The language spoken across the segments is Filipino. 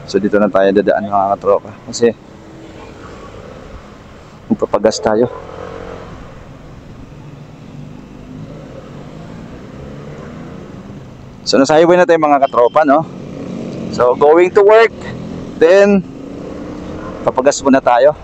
So dito na tayo dadaan mga katropa kasi magpapagas tayo. So nasa highway na tayo mga katropa, no? So going to work, then papagas muna tayo.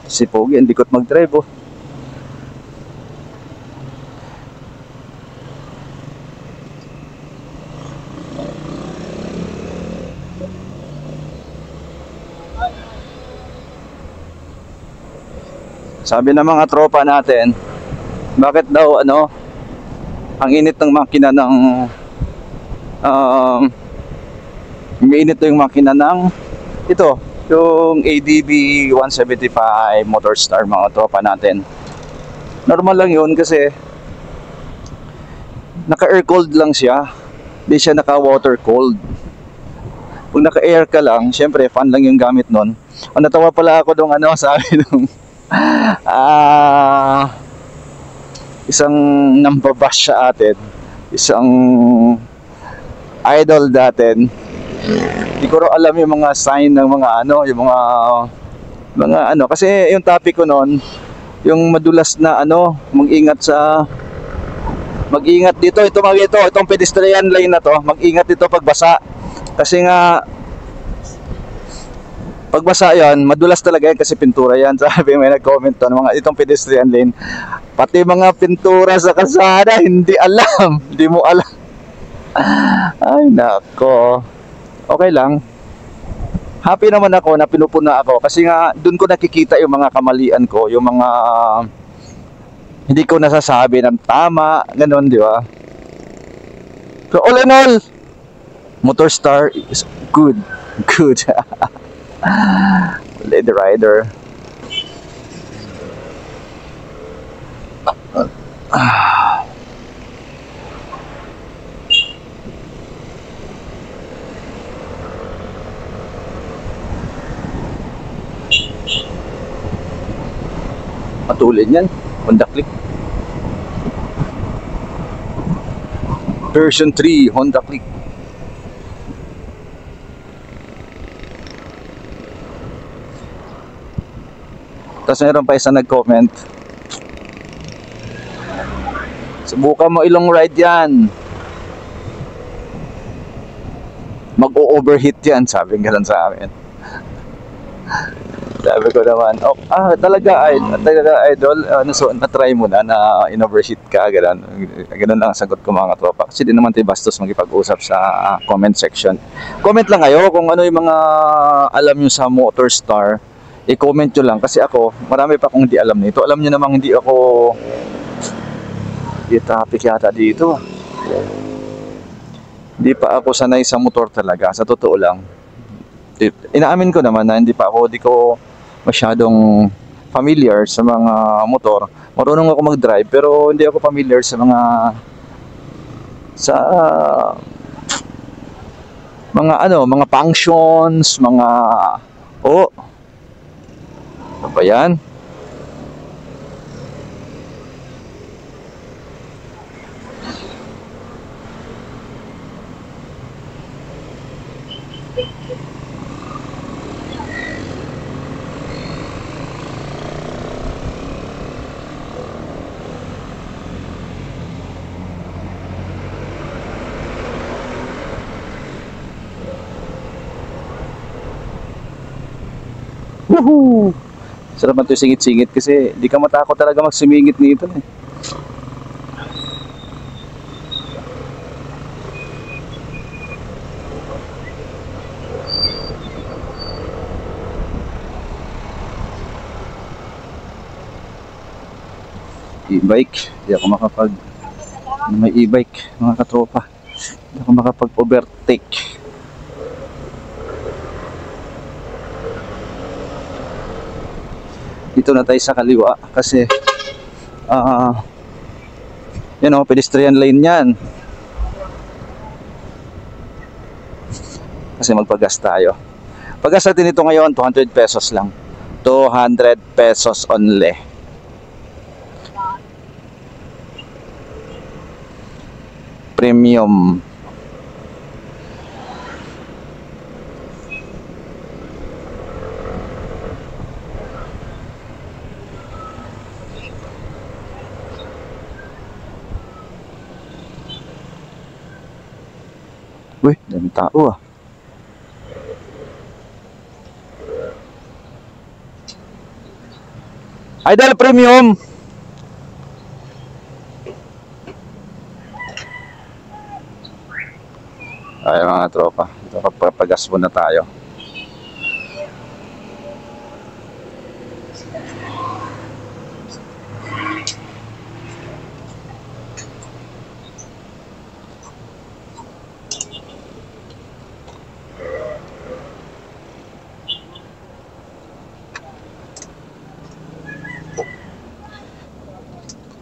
Si Pogi, hindi ko't mag-drive, oh. Sabi ng mga tropa natin, bakit daw ang init ng makina ng umiinit yung makina ng ito, yung ADB 175 Motorstar mga tropa natin. Normal lang yun kasi naka-air cooled lang siya, hindi siya naka-water cooled. Pag naka-air ka lang, syempre fan lang yung gamit nun. Natawa pala ako nung sabi nung isang nambabash sa atin, isang idol datin. Hindi ko alam yung mga sign ng mga yung mga kasi yung topic ko noon, yung madulas na mag-ingat dito, itong pedestrian lane na to, mag-ingat dito pag basa. Kasi nga pag basa yan, madulas talaga yan kasi pintura yan. Sabi, may nag-comment to, itong pedestrian lane, pati mga pintura sa kalsada, hindi alam, hindi mo alam. Ay nako, okay lang. Happy naman ako na pinupuna ako kasi nga dun ko nakikita yung mga kamalian ko, yung mga hindi ko nasasabi ng tama, ganun, di ba? So all in all, Motorstar is good. Lady Rider. Matulin yan, Honda Click version 3 Honda Click. Tapos meron pa isang nag-comment, subukan mo ilong ride yan, mag-o-overheat yan, sabi nga sa amin. Sabi ko naman, talaga idol, so na-try mo na in-overheat ka, ganun lang ang sagot ko mga tropa. Kasi di naman tayo bastos magipag-usap sa comment section. Comment lang kayo kung ano yung mga alam nyo sa Motorstar, i-comment nyo lang. Kasi ako, marami pa akong hindi alam nito. Alam nyo namang hindi traffic yata dito. Hindi pa ako sanay sa motor talaga, sa totoo lang. Inaamin ko naman na hindi ko masyadong familiar sa mga motor. Marunong ako mag-drive pero hindi ako familiar sa mga functions, ano ba yan? Woohoo! Sarap man ito singit-singit kasi di ka matakot talaga magsumingit nito eh. E-bike, di ako may e-bike mga katropa, di ako makapag-overtake. Dito na tayo sa kaliwa kasi pedestrian lane yan. Kasi magpagas tayo. Paggas natin ito ngayon 200 pesos lang. 200 pesos only. Premium. Uy, daming tao ah. Idol Premium. Ay mga tropa, ito papagas muna tayo.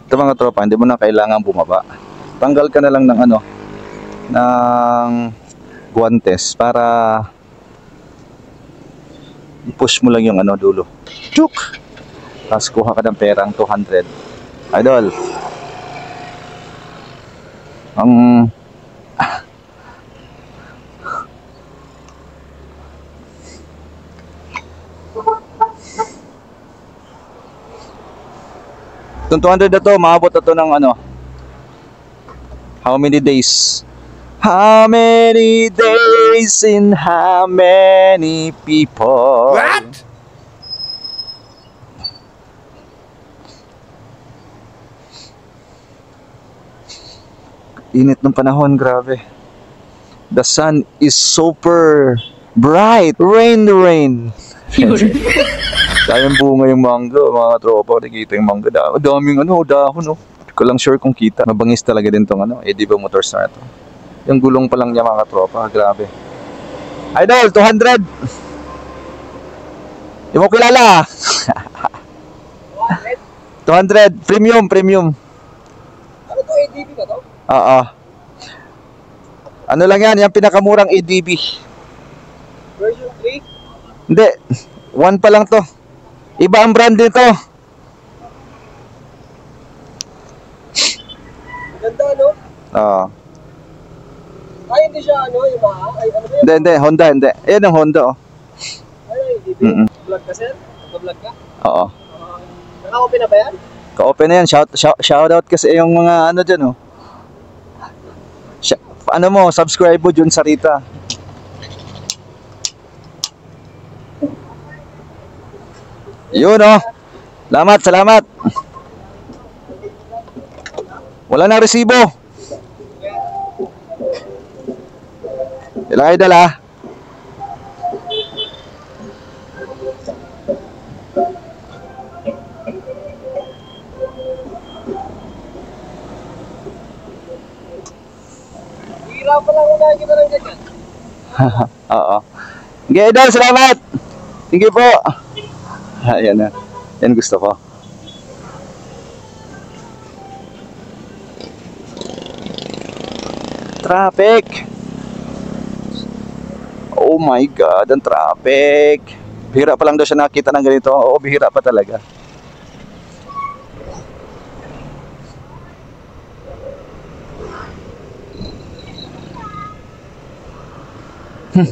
Ito mga tropa, hindi mo na kailangan bumaba. Tanggal ka na lang ng ano, ng guantes para i-push mo lang yung ano dulo. Chuk! Tapos kuha ka ng perang 200. Idol. Ang itong 200 na to, maabot na to ng ano, how many days? How many days in how many people? What? Init ng panahon, grabe. The sun is super bright. Rain. Dahil bunga yung mangga, mga tropa. Nakikita yung mangga. Daming ano, dahon. Oh. Hindi ko lang sure kung kita. Mabangis talaga din tong ano, Ediba Motors na ito. Yung gulong pa lang niya mga tropa. Grabe. Idol, 200. Hindi mo kilala. 200. Premium. Ano to, ADB ba to? Oo. Ano lang yan, yung pinakamurang ADB. Version 3? Hindi. 1 pa lang to. Iba ang brand nito. Ganda, no? Oo. Ay, hindi siya, ano, yung mga, ay, ano ba yun? Hindi, Honda, hindi. Ayan ang Honda, oh. Ay, ADB. Vlog ka, sir? Nag-vlog ka? Oo. Naka-open na ba yan? Ka-open na yan. Shout out kasi yung mga ano dyan, oh. Ano mo, subscribe mo dyan sa Rita. Yun, oh. Salamat. Wala nang resibo. Ilang idol, ah. Hira pa lang unahin kita ng ganyan. Oo. Okay, idol, salamat. Sige po. Ayan na. Yan gusto ko. Traffic. Oh my God, ang traffic. Bihira pa lang daw siya nakita ng ganito. Oo, bihira pa talaga.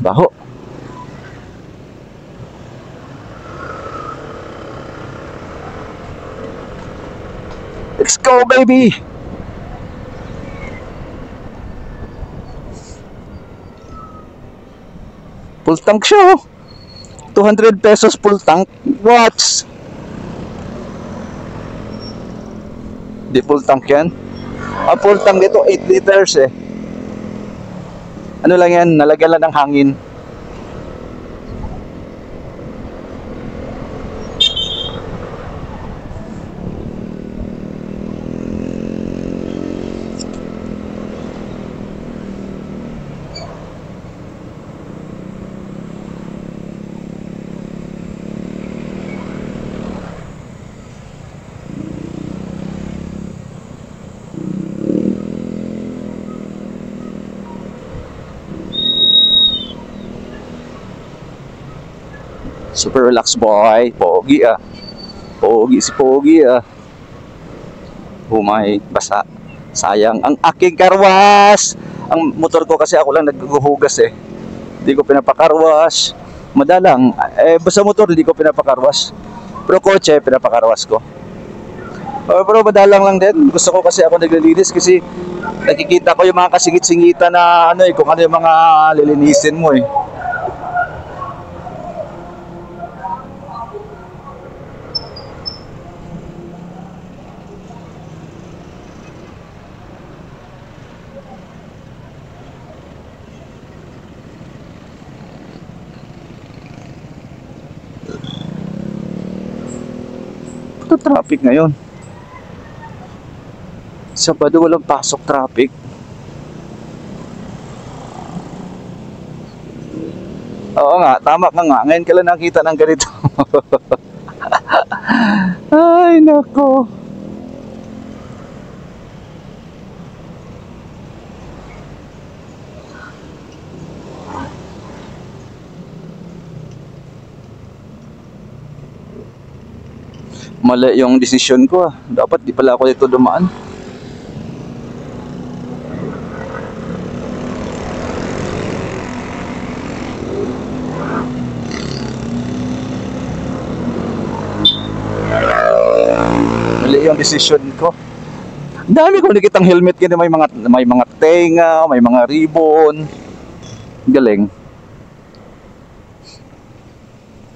Baho. Let's go, baby. Full tank siya, oh. 200 pesos full tank. What? Di full tank yan? Ah, full tank dito, 8 liters eh. Ano lang yan, nalagyan lang ng hangin. Super relax boy. Pogi ah. Pogi si Pogi ah. Humay, basa. Sayang ang aking karwas. Ang motor ko kasi ako lang naghuhugas eh. Hindi ko pinapakarwas. Madalang. Basta motor hindi ko pinapakarwas. Pero kotse, pinapakarwas ko. Pero madalang lang din. Gusto ko kasi ako naglilinis kasi nakikita ko yung mga kasingit-singitan na ano kung ano yung mga lilinisin mo eh. Ito traffic ngayon. Sabado walang pasok traffic. Oo nga, tama ka nga. Ngayon ka lang nakita ng ganito. Ay, nako. Mali yung desisyon ko ah. Dapat di pala ako dito dumaan. Mali yung desisyon ko. Dami ko nakitang helmet kasi may mga tenga, may mga ribbon. Galing.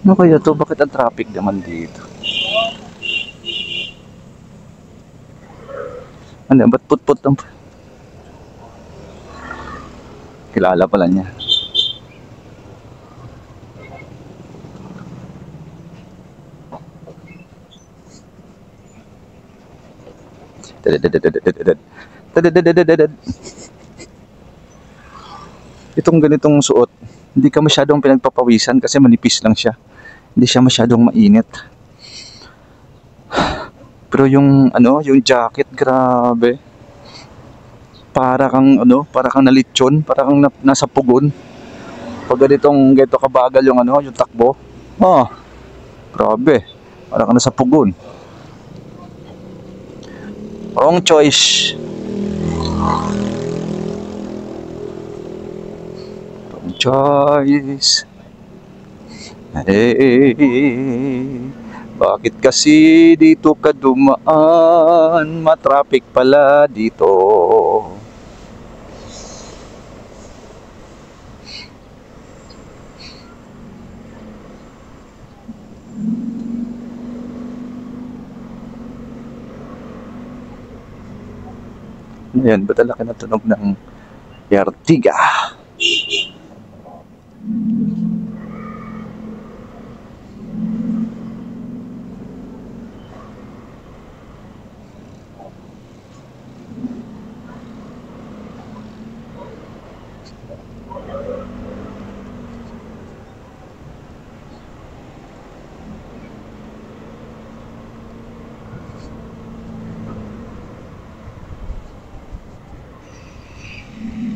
Ano kaya to? Bakit ang traffic naman dito? Ano, ba't put-put ang... Kilala pala niya. Itong ganitong suot, hindi ka masyadong pinagpapawisan kasi manipis lang siya. Hindi siya masyadong mainit. Pero yung ano, yung jacket, grabe. Para kang ano, para kang nalitsyon, para kang nasa pugon. Pag ganito kabagal yung ano, yung takbo. Oh, grabe. Para kang nasa pugon. Wrong choice. Wrong choice. Bakit kasi dito ka dumaan? Matraffic pala dito. Ayan, ba't ang laki na tunog ng Ertiga?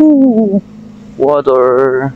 Ooh, water.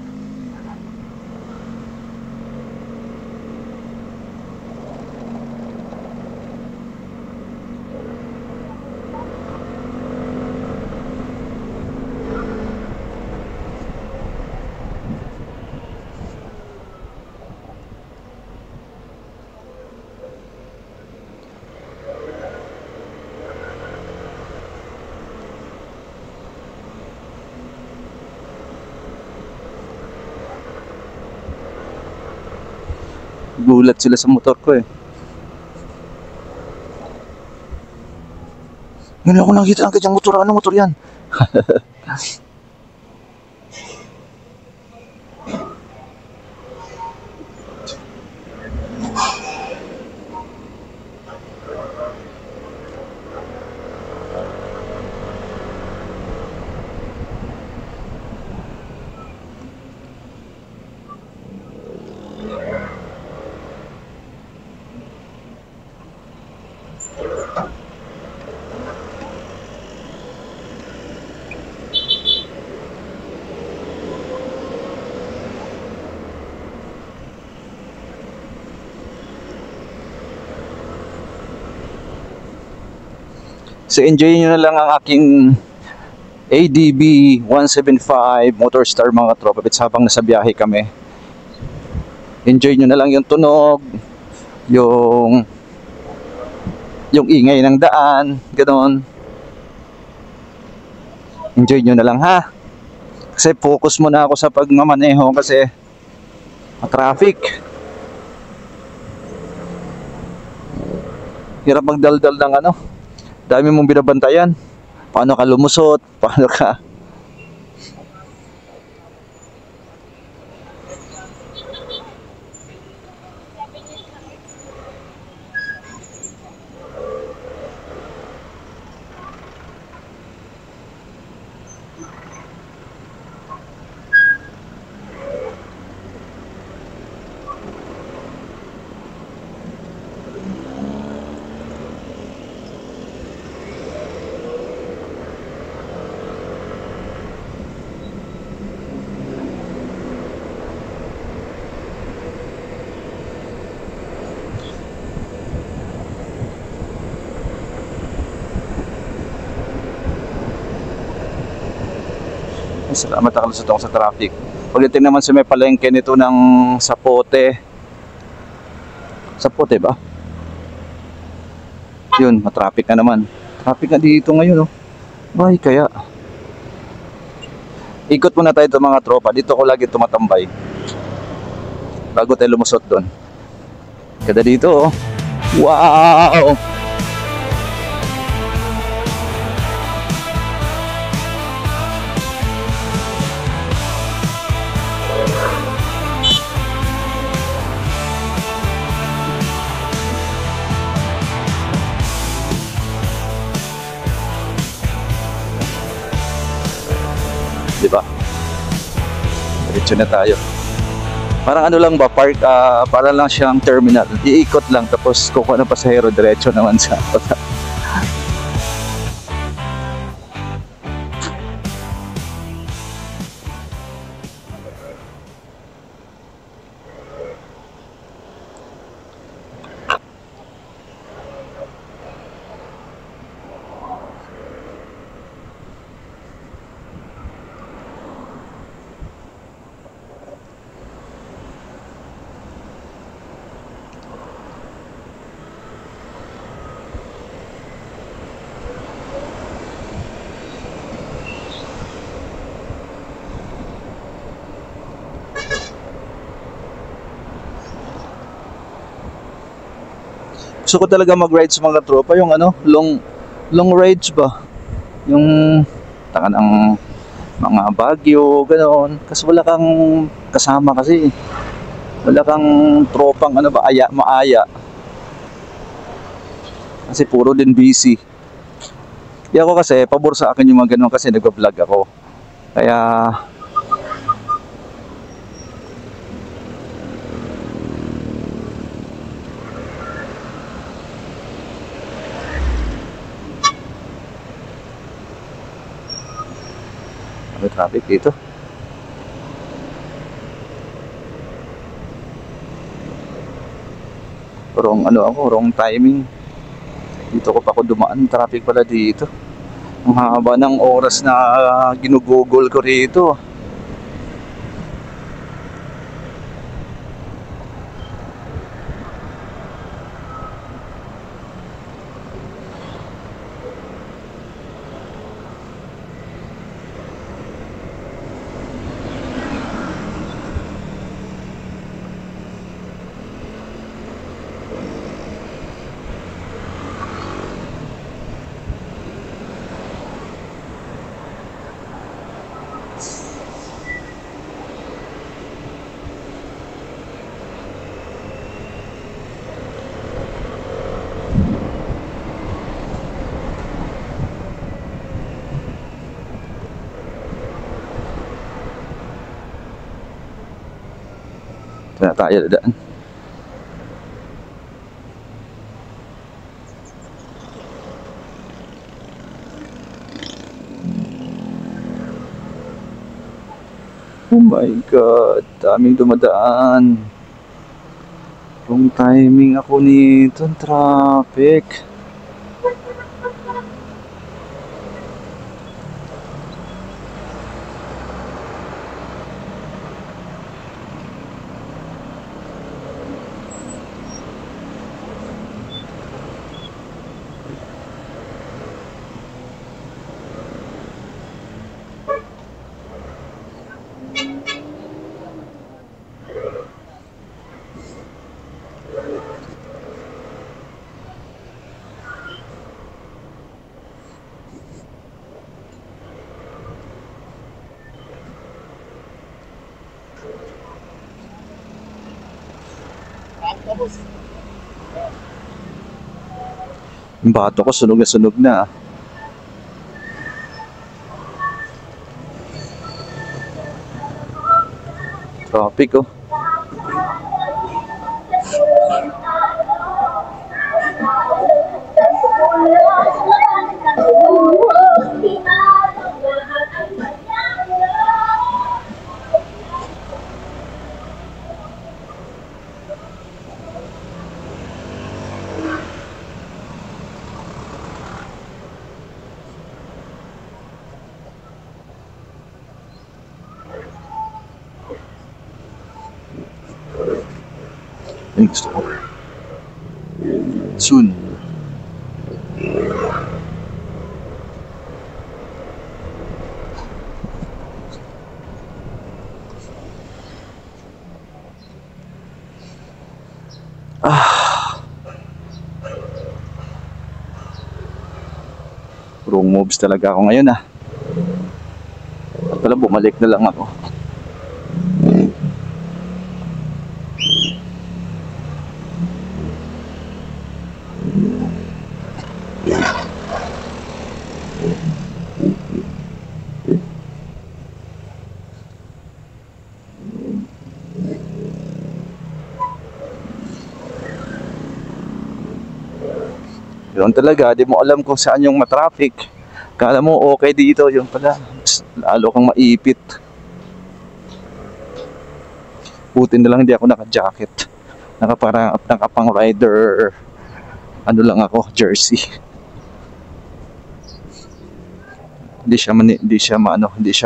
Gulat sila sa motor ko eh. Ngayon ako nakita ang kanyang motor. Anong motor yan? So enjoy nyo na lang ang aking ADB 175 Motorstar mga tropa pits habang nasa biyahe kami. Enjoy nyo na lang yung tunog, yung ingay ng daan, ganoon. Enjoy nyo na lang ha. Kasi focus muna ako sa pagmamaneho kasi traffic. Hirap magdaldal ng ano. Dami mong binabantayan. Paano ka lumusot? Paano ka? Salamat nakalusot ako sa traffic. Pagdating naman sa may palengke nito ng Sapote. Sapote ba? Yun, matraffic na naman. Traffic na dito ngayon, oh. Ay, kaya. Ikot muna tayo mga tropa. Dito ko lagi tumatambay. Bago tayo lumusot doon. Kada dito, oh. Wow! Diba? Diretso na tayo. Parang ano lang ba, park, para lang siyang terminal. Iikot lang tapos kukuha ng pasahero, diretso naman sa gusto ko talaga mag-ride sa mga tropa, yung ano, long rides ba? Yung taka ng mga Baguio, ganoon. Kasi wala kang kasama kasi. Wala kang tropang ano ba, maaya. Kasi puro din busy. Kaya ako kasi, pabor sa akin yung mga ganoon kasi nag-vlog ako. Kaya may traffic dito. Wrong timing. Dito ko pa ako dumaan, traffic pala dito. Ang haba ng oras na ginugugol ko rito. Ito na tayo dadaan. Oh my God, daming dumadaan. Wrong timing ako nito, traffic. boss. Yung bato ko sunog na sunog na. Traffic oh. Yung gusto ko. Soon. Wrong moves talaga ako ngayon ah. At pala bumalik na lang ako. Yun talaga, di mo alam kung saan yung matraffic. Kala mo okay dito, yun pala. Lalo kang maipit. Buti na lang hindi ako naka-jacket. Nakapang rider. Ano lang ako, jersey. Hindi siya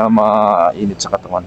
mainit sa katawan.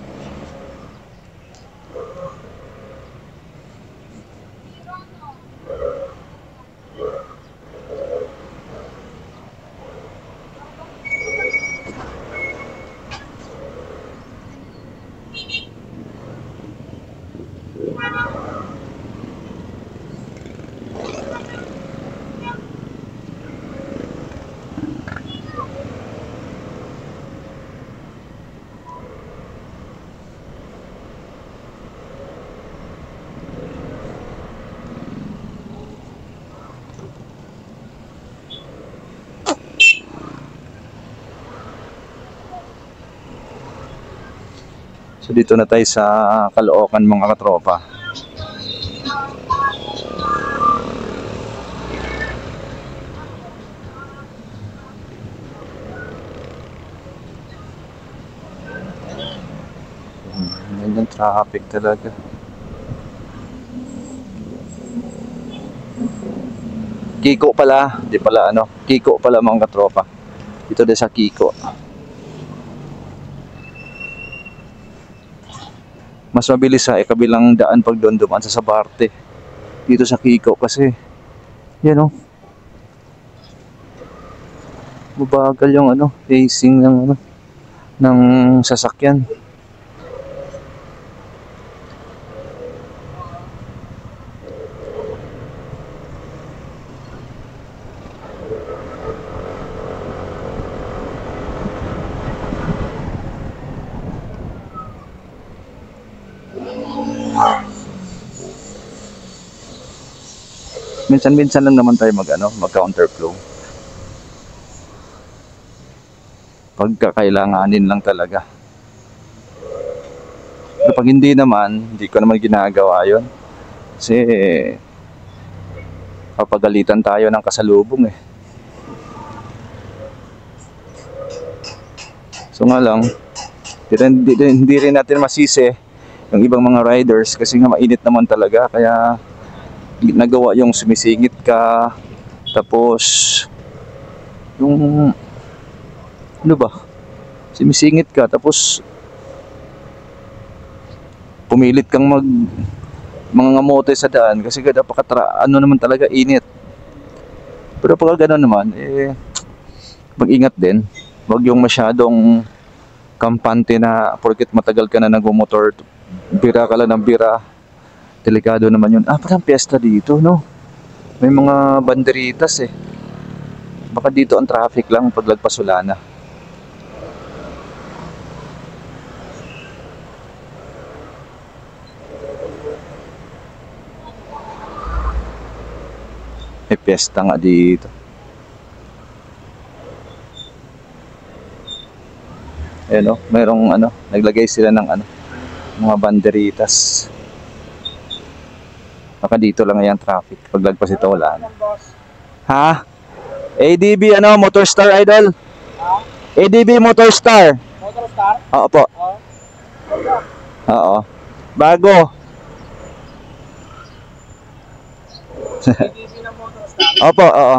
So dito na tayo sa Caloocan mga katropa. Ganyan traffic talaga. Kiko pala, di pala ano, Kiko pala mga katropa. Dito din sa Kiko. Mas mabilis sa kabilang daan pag doon dumaan sa Sabarte. Dito sa Kiko kasi yan oh. Mabagal yung ano, pacing ng ano ng sasakyan. Minsan-minsan lang naman tayo mag-counterflow. Pagkakailanganin lang talaga. Pero pag hindi naman, hindi ko naman ginagawa yon. Kasi papagalitan tayo ng kasalubong eh. So nga lang, hindi rin natin masisi yung ibang mga riders kasi nga mainit naman talaga. Kaya nagawa yung sumisingit ka, tapos yung ano ba, sumisingit ka tapos pumilit kang mga ngamote sa daan kasi ano naman talaga init. Pero pag gano'n naman mag-ingat din, wag yung masyadong kampante na porket matagal ka na nagmumotor, bira ka lang ng bira. Delikado naman yun. Parang piyesta dito, no? May mga banderitas eh. Baka dito ang traffic lang pag lagpasulana. May piyesta nga dito. Ayan o, mayroong ano, naglagay sila ng ano, mga banderitas. Baka dito lang yung traffic. Paglagpas ito, wala na. Ha? ADB ano, Motorstar Idol? ADB Motorstar. Motorstar? Oo po. Oo. Bago. ADB ng Motorstar? Opo, oo.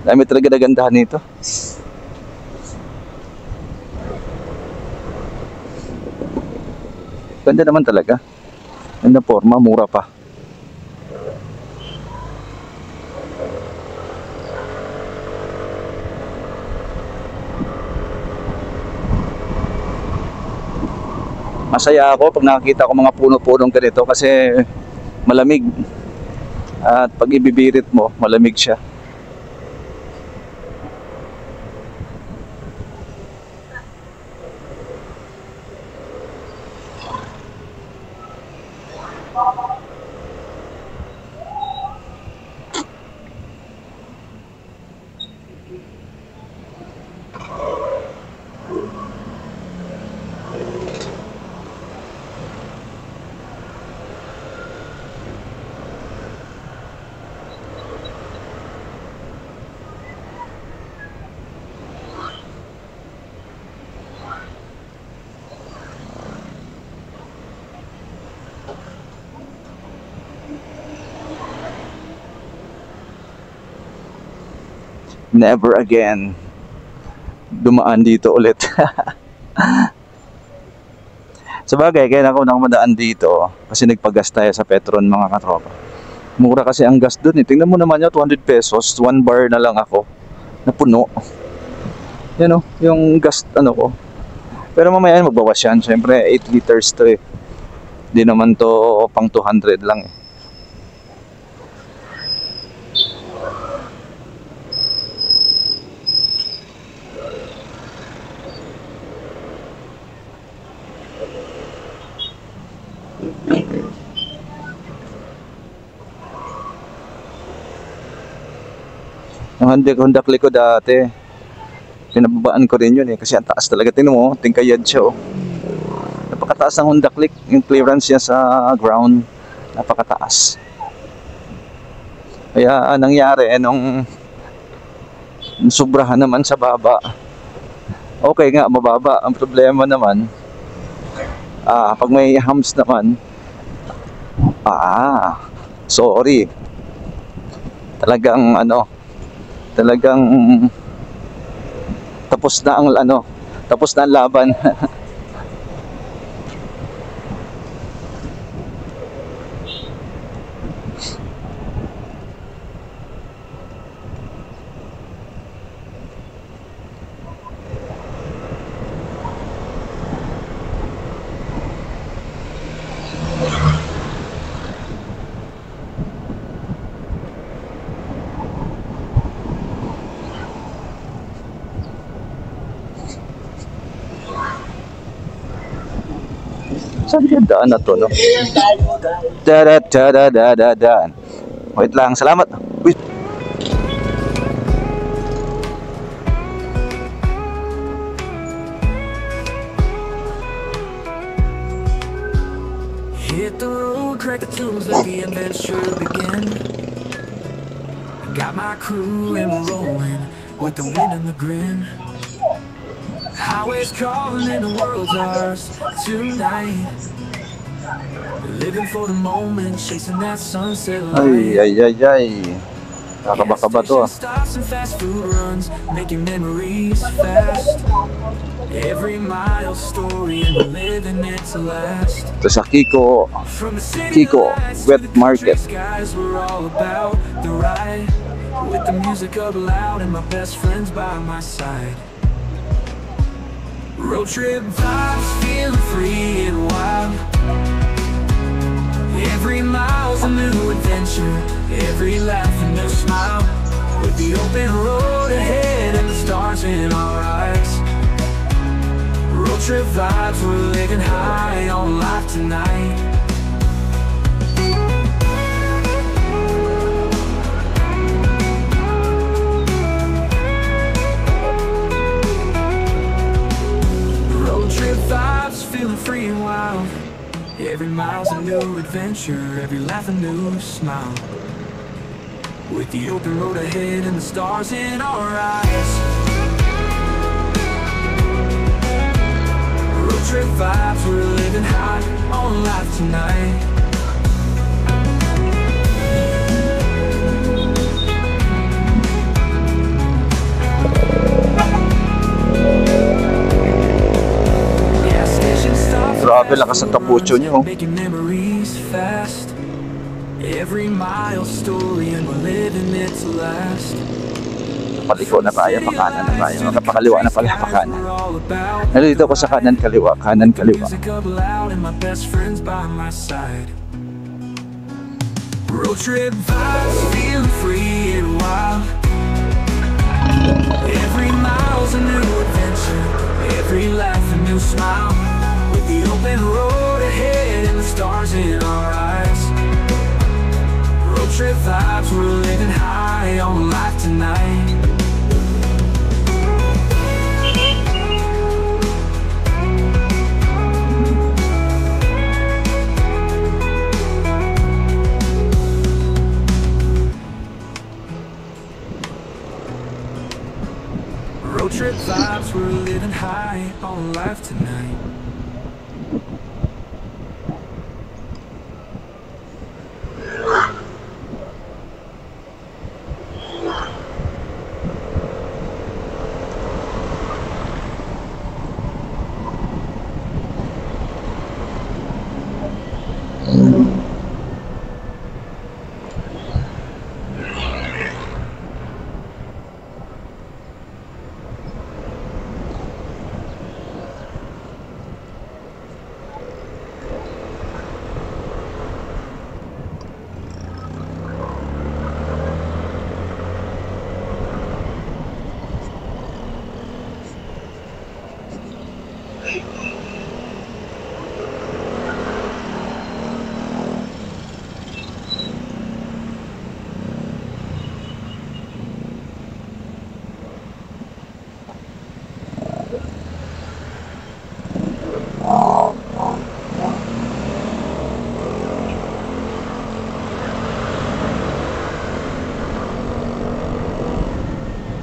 Dami talaga nagandahan nito. Ganda naman talaga. Ganda forma, mura pa. Masaya ako pag nakakita ko mga puno-punong ganito kasi malamig. At pag ibibirit mo, malamig siya. Never again dumaan dito ulit. Sabagay, kaya ako nakamadaan dito kasi nagpagas tayo sa Petron mga katropa. Mura kasi ang gas dun eh. Tingnan mo naman yun, 200 pesos, 1 bar na lang ako. Napuno. Yan o, yung gas ano ko. Pero mamaya magbawas yan. Siyempre 8 liters to eh. Di naman to pang 200 lang eh. Yung Honda Click ko dati, pinababaan ko rin yun eh, kasi ang taas talaga. Tingnan mo, tingkayad siya oh. Napakataas ng Honda Click, yung clearance niya sa ground, napakataas. Kaya nangyari, nung sobrahan naman sa baba, okay nga, mababa. Ang problema naman, pag may hams naman, sorry. Talagang ano, talagang tapos na ang ano, tapos na ang laban. Saan yung daan na to, no? Daan. Wait lang, salamat. Uy. Hit the road, crack the tunes, let the adventure begin. Got my crew and we're rolling with the wind and the grin. Highways calling and the world's ours tonight. Living for the moment, chasing that sunset light. Ay. Kakaba-kaba to ah. Stops and fast food runs, making memories fast. Every mile story and we're living it to last. Ito sa Kiko Wet Market. Guys, we're all about the ride. With the music up loud and my best friends by my side. Road trip vibes, feeling free and wild. Every mile's a new adventure, every laugh a new smile. With the open road ahead and the stars trip vibes, we're living high on life tonight. Road trip vibes, feeling free and wild. Every mile's a new adventure, every laugh a new smile. With the open road ahead and the stars in our eyes. Road trip vibes, we're living high on life tonight. Gas station stops, Grabe, lakas ng tapucho nyo. making memories fast. Every mile story and we're living it to last. Paliko na tayo, pakanan na tayo. Nakapakaliwa na pala, pakanan. Nalito ko sa kanan, kaliwa, kanan, kaliwa. Music up loud and my best friends by my side. Road trip vibes, feeling free and wild. Every mile's a new adventure, every laugh a new smile. With the open road ahead and the stars in our eyes. Road trip vibes, we're living high on life tonight. Road trip vibes, we're living high on life tonight.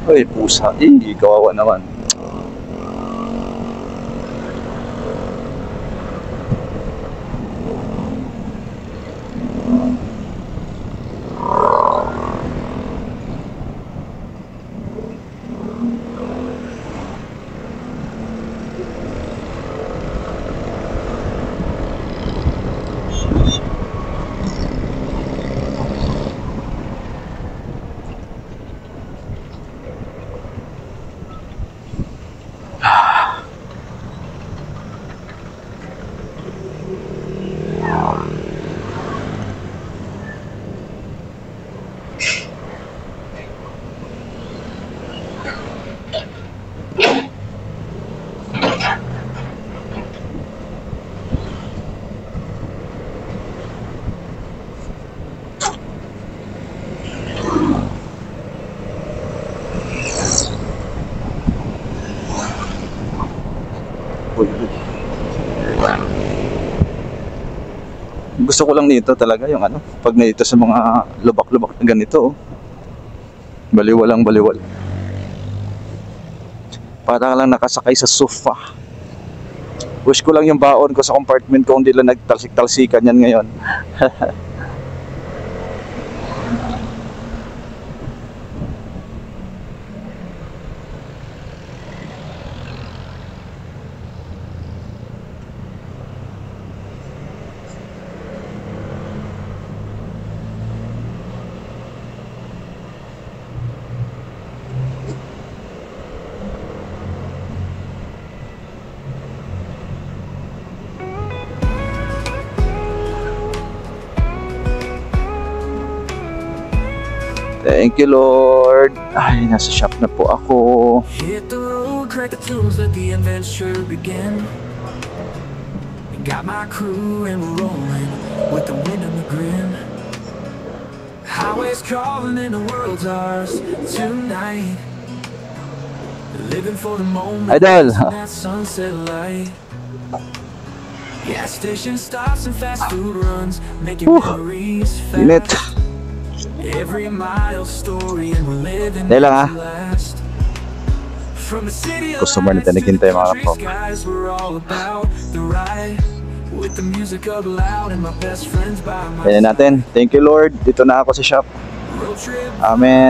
Ay, pusa. Kawawa naman. Gusto ko lang nito talaga yung ano, pag nito sa mga lubak-lubak na ganito, oh. Baliwalang baliwal. Para lang nakasakay sa sofa. Wish ko lang yung baon ko sa compartment ko, hindi lang nagtalsik-talsikan yan ngayon. Thank you, Lord. Ay, nasa shop na po ako. Hit the road, crank the tunes, let the adventure begin. Got my crew and we're rolling with the wind and the grin. Highways calling and the world's ours tonight. Living for the moment, Idol. in that sunset light. Gas station stops and fast food runs, making memories Init. fast. Every mile story and we're living Dahil lang, it to last. From the city of Customer na lights to tinikin the tayo, mga country kapong. skies, we're all about the ride. With the music up loud and my best friends by my Kaya natin. Thank you, Lord. Dito na ako sa shop. road trip. Amen.